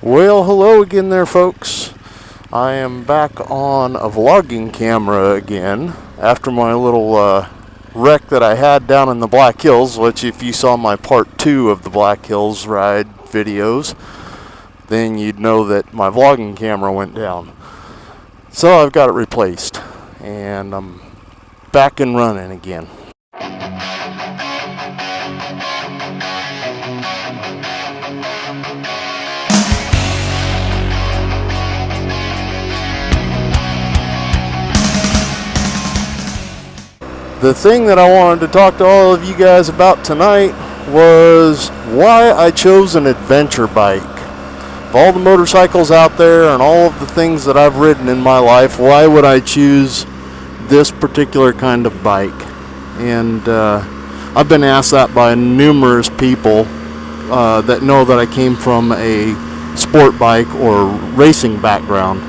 Well, hello again there, folks. I am back on a vlogging camera again after my little wreck that I had down in the Black Hills, which if you saw my part 2 of the Black Hills ride videos, then you'd know that my vlogging camera went down. So I've got it replaced, and I'm back and running again. The thing that I wanted to talk to all of you guys about tonight was why I chose an adventure bike. Of all the motorcycles out there and all of the things that I've ridden in my life, why would I choose this particular kind of bike? And I've been asked that by numerous people that know that I came from a sport bike or racing background.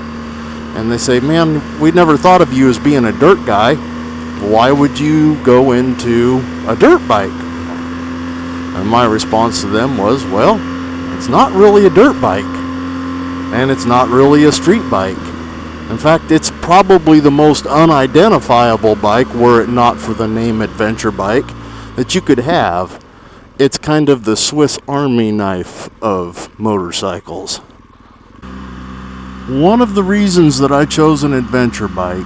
And they say, man, we never thought of you as being a dirt guy. Why would you go into a dirt bike? And my response to them was, well, it's not really a dirt bike, and it's not really a street bike. In fact, it's probably the most unidentifiable bike, were it not for the name adventure bike, that you could have. It's kind of the Swiss Army knife of motorcycles. One of the reasons that I chose an adventure bike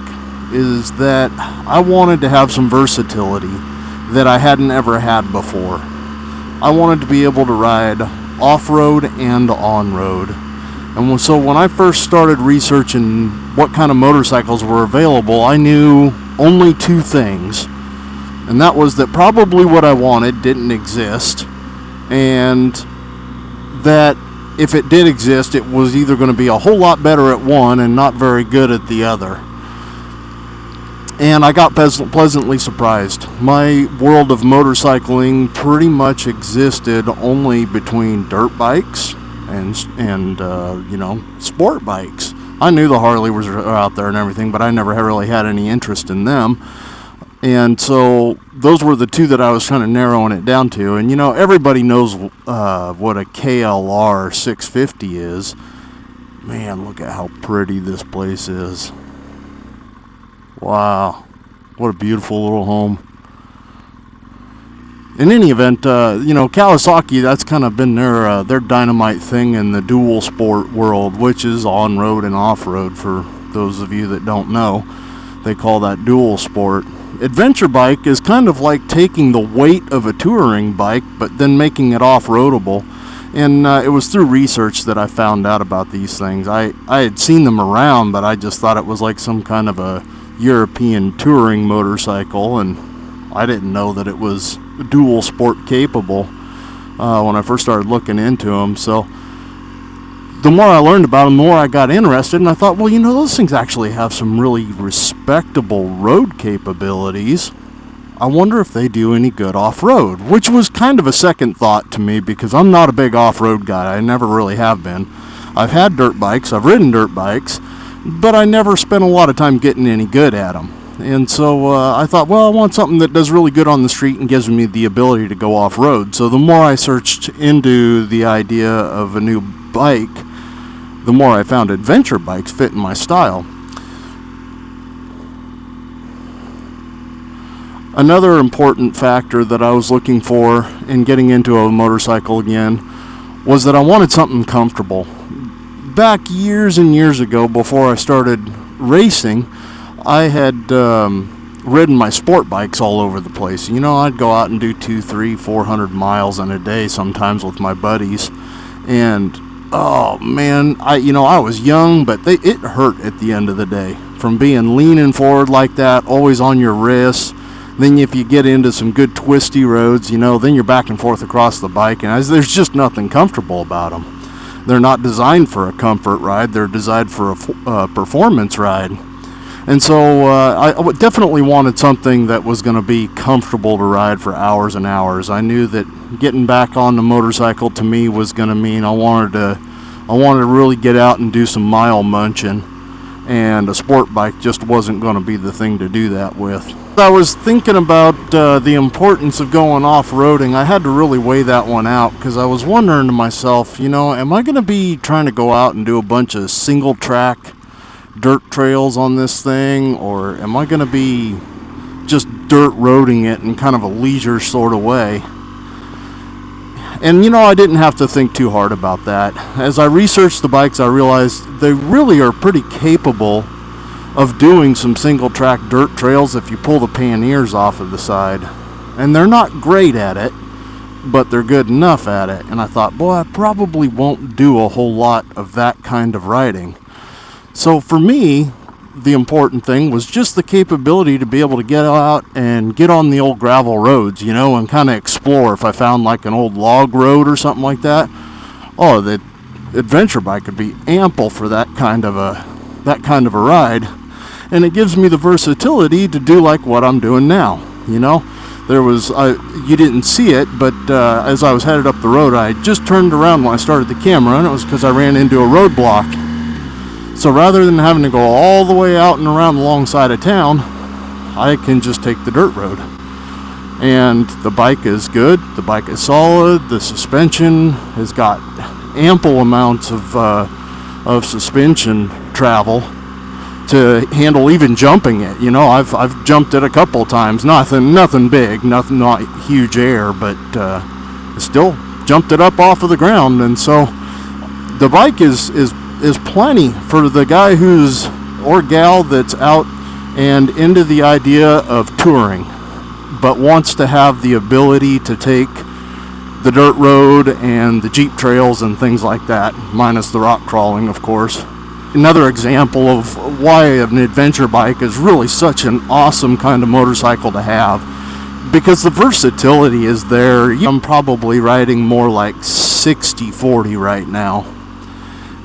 is that I wanted to have some versatility that I hadn't ever had before. I wanted to be able to ride off-road and on-road. And so when I first started researching what kind of motorcycles were available, I knew only two things. And that was that probably what I wanted didn't exist, and that if it did exist, it was either going to be a whole lot better at one and not very good at the other. And I got pleasantly surprised. My world of motorcycling pretty much existed only between dirt bikes and sport bikes. I knew the Harley was out there and everything, but I never really had any interest in them. And so those were the two that I was kind of narrowing it down to. And everybody knows what a KLR 650 is. Man, look at how pretty this place is. Wow, what a beautiful little home. In any event, Kawasaki, that's kind of been their dynamite thing in the dual sport world, which is on-road and off-road for those of you that don't know. They call that dual sport. Adventure bike is kind of like taking the weight of a touring bike, but then making it off-roadable. And it was through research that I found out about these things. I had seen them around, but I just thought it was like some kind of a European touring motorcycle, and I didn't know that it was dual sport capable when I first started looking into them. So the more I learned about them, the more I got interested, and I thought, well, those things actually have some really respectable road capabilities. I wonder if they do any good off-road, which was kind of a second thought to me because I'm not a big off-road guy. I never really have been. I've had dirt bikes, I've ridden dirt bikes, but I never spent a lot of time getting any good at them. And so I thought, well, I want something that does really good on the street and gives me the ability to go off-road. So the more I searched into the idea of a new bike, the more I found adventure bikes fit in my style. Another important factor that I was looking for in getting into a motorcycle again was that I wanted something comfortable. Back years and years ago, before I started racing, I had ridden my sport bikes all over the place. I'd go out and do 200, 300, 400 miles in a day sometimes with my buddies. And, oh man, I was young, but it hurt at the end of the day. From being leaning forward like that, always on your wrists. Then if you get into some good twisty roads, then you're back and forth across the bike. And there's just nothing comfortable about them. They're not designed for a comfort ride. They're designed for a performance ride. And so I definitely wanted something that was going to be comfortable to ride for hours and hours. I knew that getting back on the motorcycle to me was going to mean I wanted to really get out and do some mile munching. And a sport bike just wasn't going to be the thing to do that with. I was thinking about the importance of going off-roading. I had to really weigh that one out because I was wondering to myself, you know, am I going to be trying to go out and do a bunch of single track dirt trails on this thing, or am I going to be just dirt roading it in kind of a leisure sort of way? And you know, I didn't have to think too hard about that. As I researched the bikes, I realized they really are pretty capable of doing some single track dirt trails if you pull the panniers off of the side. And they're not great at it, but they're good enough at it. And I thought, boy, I probably won't do a whole lot of that kind of riding. So for me, the important thing was just the capability to be able to get out and get on the old gravel roads, you know, and kind of explore. If I found like an old log road or something like that, oh, the adventure bike would be ample for that kind of a ride. And it gives me the versatility to do like what I'm doing now, you know. There was, you didn't see it, but as I was headed up the road, I just turned around when I started the camera, and it was because I ran into a roadblock. So rather than having to go all the way out and around the long side of town, I can just take the dirt road. And the bike is good, the bike is solid, the suspension has got ample amounts of suspension travel to handle even jumping it. You know, I've jumped it a couple times, nothing big, not huge air, but still jumped it up off of the ground. And so the bike is plenty for the guy or gal that's out and into the idea of touring, but wants to have the ability to take the dirt road and the Jeep trails and things like that, minus the rock crawling, of course. Another example of why an adventure bike is really such an awesome kind of motorcycle to have, because the versatility is there. I'm probably riding more like 60-40 right now.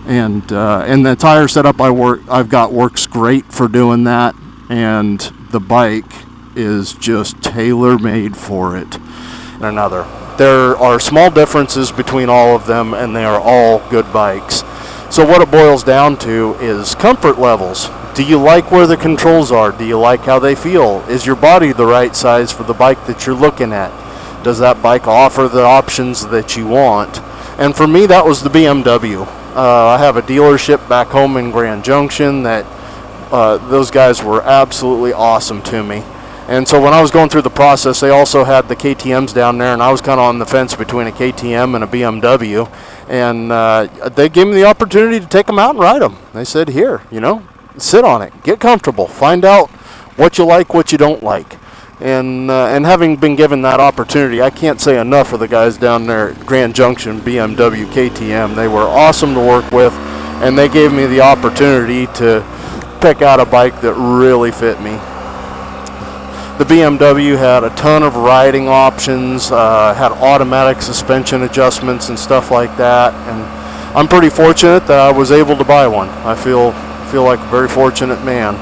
And the tire setup I've got works great for doing that, and the bike is just tailor-made for it. There are small differences between all of them, and they are all good bikes. So what it boils down to is comfort levels. Do you like where the controls are? Do you like how they feel? Is your body the right size for the bike that you're looking at? Does that bike offer the options that you want? And for me, that was the BMW. I have a dealership back home in Grand Junction that those guys were absolutely awesome to me. And so when I was going through the process, they also had the KTMs down there, and I was kind of on the fence between a KTM and a BMW. And they gave me the opportunity to take them out and ride them. They said, here, you know, sit on it, get comfortable, find out what you like, what you don't like. And having been given that opportunity, I can't say enough for the guys down there at Grand Junction, BMW, KTM. They were awesome to work with, and they gave me the opportunity to pick out a bike that really fit me. The BMW had a ton of riding options, had automatic suspension adjustments and stuff like that, and I'm pretty fortunate that I was able to buy one. I feel like a very fortunate man.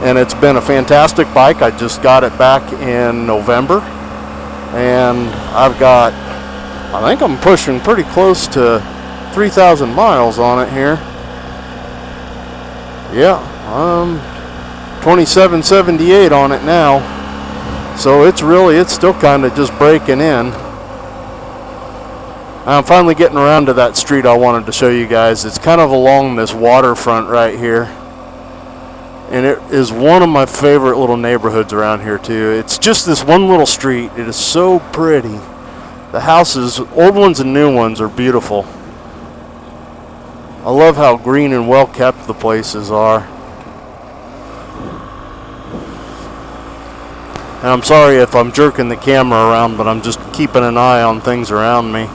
And it's been a fantastic bike. I just got it back in November, and I think I'm pushing pretty close to 3,000 miles on it here. Yeah, 2778 on it now. So it's still kind of just breaking in. I'm finally getting around to that street I wanted to show you guys. It's kind of along this waterfront right here. And it is one of my favorite little neighborhoods around here too. It's just this one little street. It is so pretty. The houses, old ones and new ones, are beautiful. I love how green and well kept the places are. And I'm sorry if I'm jerking the camera around, but I'm just keeping an eye on things around me.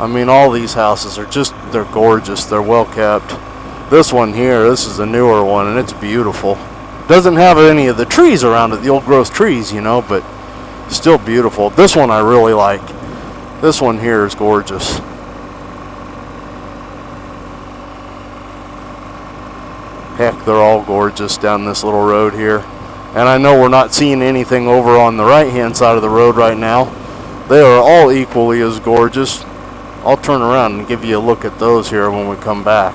I mean, all these houses are they're gorgeous. They're well kept. This one here, this is a newer one, and it's beautiful. Doesn't have any of the trees around it, the old growth trees, you know, but still beautiful. This one I really like. This one here is gorgeous. Heck, they're all gorgeous down this little road here. And I know we're not seeing anything over on the right-hand side of the road right now. They are all equally as gorgeous. I'll turn around and give you a look at those here when we come back.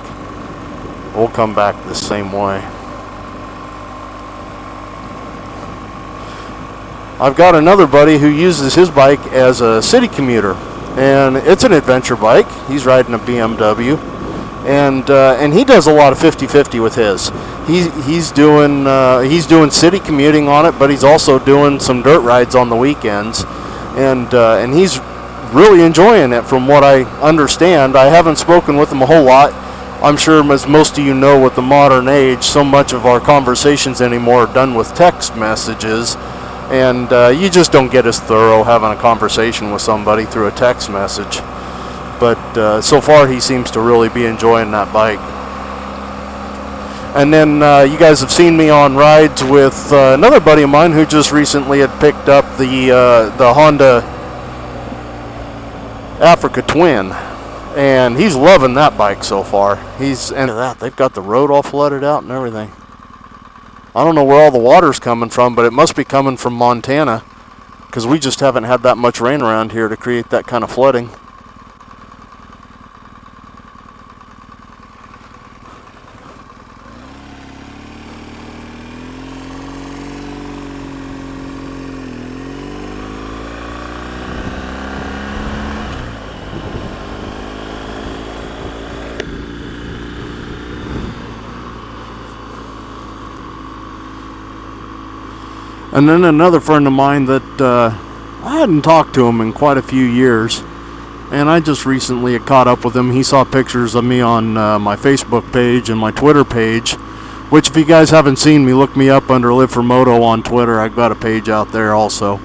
We'll come back the same way. I've got another buddy who uses his bike as a city commuter, and it's an adventure bike. He's riding a BMW, and he does a lot of 50-50 with his. He's doing city commuting on it, but he's also doing some dirt rides on the weekends, and he's really enjoying it from what I understand. I haven't spoken with him a whole lot. I'm sure, as most of you know, with the modern age, so much of our conversations anymore are done with text messages, and you just don't get as thorough having a conversation with somebody through a text message. But so far he seems to really be enjoying that bike. And then you guys have seen me on rides with another buddy of mine who just recently had picked up the Honda Africa Twin, and he's loving that bike so far. And they've got the road all flooded out and everything. I don't know where all the water's coming from, but it must be coming from Montana, because we just haven't had that much rain around here to create that kind of flooding. And then another friend of mine that I hadn't talked to him in quite a few years, and I just recently had caught up with him. He saw pictures of me on my Facebook page and my Twitter page, which if you guys haven't seen me, look me up under Live for Moto on Twitter. I've got a page out there also.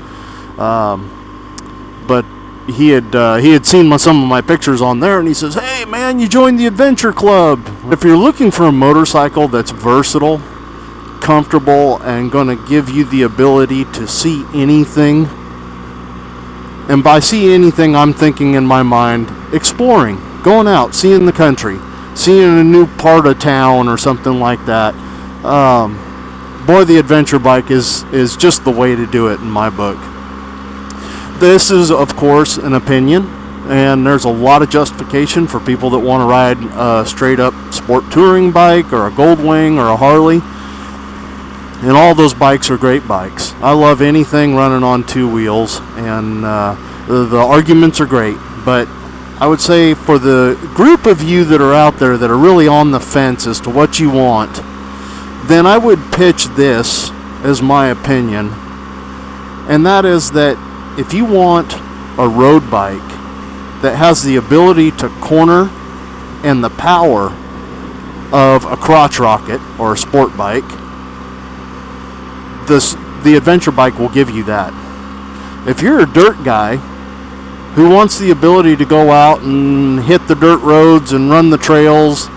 But he had seen some of my pictures on there, and he says, "Hey man, you joined the Adventure Club." If you're looking for a motorcycle that's versatile, comfortable, and going to give you the ability to see anything, and by see anything I'm thinking in my mind exploring, going out, seeing the country, seeing a new part of town or something like that, boy, the adventure bike is just the way to do it in my book. This is of course an opinion, and there's a lot of justification for people that want to ride a straight up sport touring bike or a Goldwing or a Harley. And all those bikes are great bikes. I love anything running on two wheels, and the arguments are great. But I would say for the group of you that are out there that are really on the fence as to what you want, then I would pitch this as my opinion. And that is that if you want a road bike that has the ability to corner and the power of a crotch rocket or a sport bike, the adventure bike will give you that. If you're a dirt guy who wants the ability to go out and hit the dirt roads and run the trails,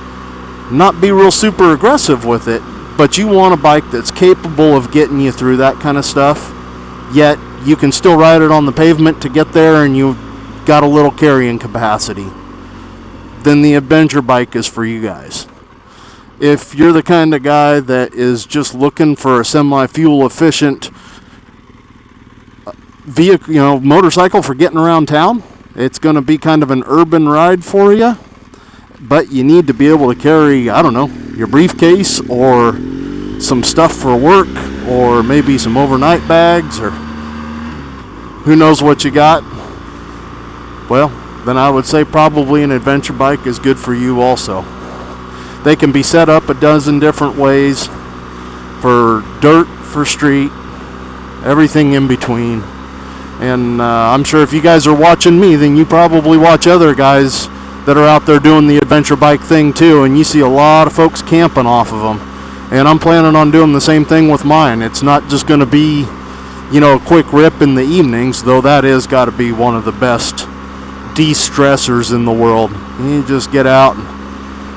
not be real super aggressive with it, but you want a bike that's capable of getting you through that kind of stuff, yet you can still ride it on the pavement to get there and you've got a little carrying capacity, then the adventure bike is for you guys. If you're the kind of guy that is just looking for a semi-fuel efficient vehicle, motorcycle for getting around town, it's going to be kind of an urban ride for you, but you need to be able to carry, I don't know, your briefcase or some stuff for work, or maybe some overnight bags, or who knows what you got. Well, then I would say probably an adventure bike is good for you also. They can be set up a dozen different ways, for dirt, for street, everything in between. And I'm sure if you guys are watching me, then you probably watch other guys that are out there doing the adventure bike thing too, and you see a lot of folks camping off of them. And I'm planning on doing the same thing with mine. It's not just going to be, a quick rip in the evenings, though that is got to be one of the best de-stressors in the world. You just get out and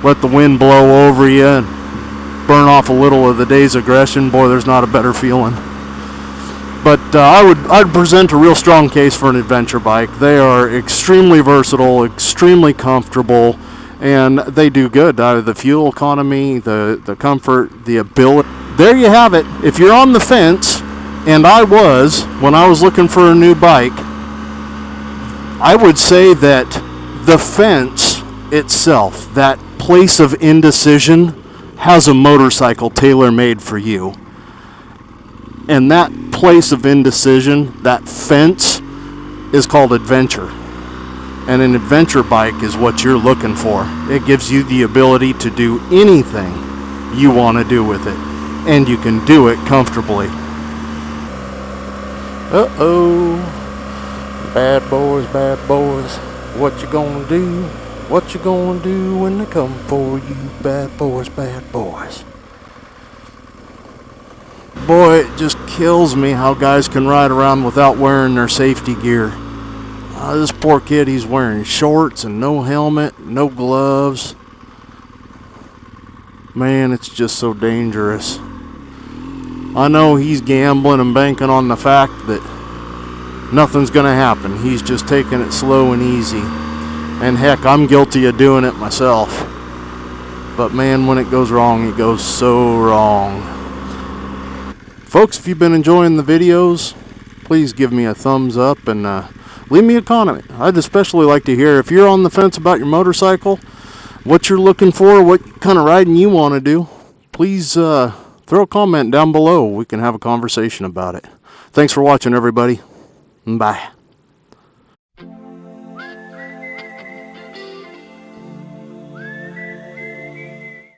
let the wind blow over you and burn off a little of the day's aggression. Boy, there's not a better feeling. But I'd present a real strong case for an adventure bike. They are extremely versatile, extremely comfortable, and they do good. The fuel economy, the comfort, the ability. There you have it. If you're on the fence, and I was when I was looking for a new bike, I would say that the fence itself, that place of indecision, has a motorcycle tailor-made for you. And that place of indecision, that fence, is called adventure. And an adventure bike is what you're looking for. It gives you the ability to do anything you want to do with it, and you can do it comfortably. Uh-oh. Bad boys, what you gonna do? What you gonna do when they come for you? Bad boys. Boy, it just kills me how guys can ride around without wearing their safety gear. This poor kid, he's wearing shorts and no helmet, no gloves. Man, it's just so dangerous. I know he's gambling and banking on the fact that nothing's gonna happen. He's just taking it slow and easy. And heck, I'm guilty of doing it myself. But man, when it goes wrong, it goes so wrong. Folks, if you've been enjoying the videos, please give me a thumbs up and leave me a comment. I'd especially like to hear if you're on the fence about your motorcycle, what you're looking for, what kind of riding you want to do. Please throw a comment down below. We can have a conversation about it. Thanks for watching, everybody. Bye.